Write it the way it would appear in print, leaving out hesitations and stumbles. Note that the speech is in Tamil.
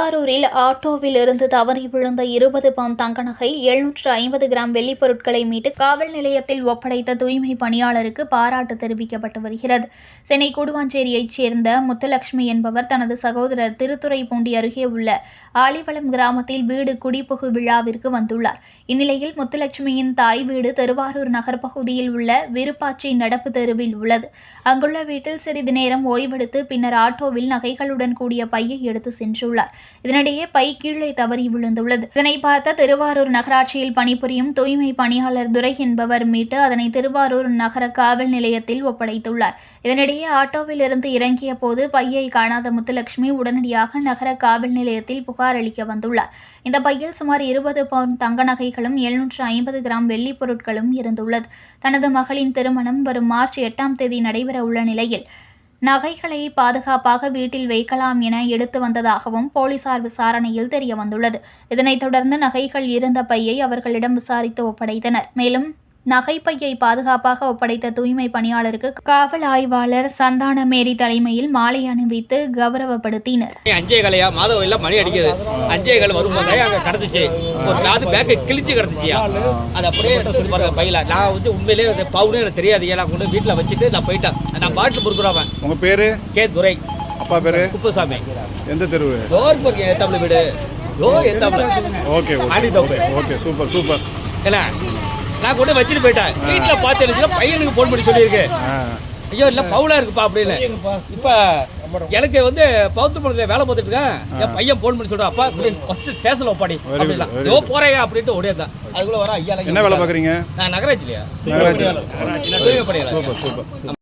திருவாரூரில் ஆட்டோவில் இருந்து தவறி விழுந்த 20 பவுன் தங்க நகை 750 கிராம் வெள்ளிப் பொருட்களை மீட்டு காவல் நிலையத்தில் ஒப்படைத்த தூய்மை பணியாளருக்கு பாராட்டு தெரிவிக்கப்பட்டு வருகிறது. சென்னை கூடுவாஞ்சேரியைச் சேர்ந்த முத்துலட்சுமி என்பவர் தனது சகோதரர் திருத்துறைப்பூண்டி அருகே உள்ள ஆலிவளம் கிராமத்தில் வீடு குடிபுகு விழாவிற்கு வந்துள்ளார். இந்நிலையில் முத்துலட்சுமியின் தாய் வீடு திருவாரூர் நகர் பகுதியில் உள்ள விருப்பாச்சி நடப்பு தெருவில் உள்ளது. அங்குள்ள வீட்டில் சிறிது நேரம் ஓய்வெடுத்து பின்னர் ஆட்டோவில் நகைகளுடன் கூடிய பையை எடுத்து சென்றுள்ளார். இதனிடையே பை கீழே தவறி விழுந்துள்ளது. இதனை பார்த்த திருவாரூர் நகராட்சியில் பணிபுரியும் தூய்மை பணியாளர் துரை என்பவர் மீட்டு அதனை திருவாரூர் நகர காவல் நிலையத்தில் ஒப்படைத்துள்ளார். இதனிடையே ஆட்டோவில் இருந்து இறங்கிய போது பையை காணாத முத்துலட்சுமி உடனடியாக நகர காவல் நிலையத்தில் புகார் அளிக்க வந்துள்ளார். இந்த பையில் சுமார் 20 பவுன் தங்க நகைகளும் 750 கிராம் வெள்ளி பொருட்களும் இருந்துள்ளது. தனது மகளின் திருமணம் வரும் மார்ச் 8ஆம் தேதி நடைபெற உள்ள நிலையில் நகைகளை பாதுகாப்பாக வீட்டில் வைக்கலாம் என எடுத்து வந்ததாகவும் போலீசார் விசாரணையில் தெரியவந்துள்ளது. இதனைத் தொடர்ந்து நகைகள் இருந்த பையை அவர்களிடம் விசாரித்து ஒப்படைத்தனர். மேலும் நகைப்பையை பாதுகாப்பாக ஒப்படைத்த தூய்மை பணியாளருக்கு காவல் ஆய்வாளர் சந்தான மேரி தலைமையில் மாலை அணிவித்து கௌரவப்படுத்தினர். அஞ்சே கலையா மாதவ எல்லாம் மணி அடிக்குது. அஞ்சே கலை வரும்போதே அங்கே கிடந்துச்சு. ஒரு காது பேக்கை கிழிச்சு கிடந்துச்சியா. அது அப்படியே எடுத்து பாருங்க பையில. நான் வந்து உண்மையிலே பவுனே எனக்கு தெரியாது. ஏன்னா கொண்டு வீட்டில் வச்சுட்டு நான் போயிட்டேன். நான் பாட்டில் பொறுக்குறவன். உங்கள் பேர்? கே துரை. அப்பா பேர்? குப்புசாமி. எந்த தெருவு? ஏத்தாப்புல வீடு. ஏத்தாப்புல. Okay okay super super. என்ன நான் கொண்டு வச்சுட்டு போயிட்டேன். வீட்டில் பார்த்து பையனுக்கு ஃபோன் பண்ணி சொல்லியிருக்கேன். ஐயோ இல்லை பவுலாக இருக்குப்பா அப்படின்னு. இப்போ எனக்கு வந்து பௌத்த மண்டலத்தில் வேலை பார்த்துட்டு இருக்கேன். என் பையன் ஃபோன் பண்ணி சொல்கிறேன், அப்பா ஃபஸ்ட்டு ஸ்டேஷனில் ஒப்பாடி அப்படின்னா ஏதோ போகிறேன் அப்படின்ட்டு ஓடியதான். அதுக்குள்ளே வர ஐயா என்ன வேலை பார்க்குறீங்க? நான் நகராட்சிலையா நகராட்சி. தூய்மை பணியாளர். Super super.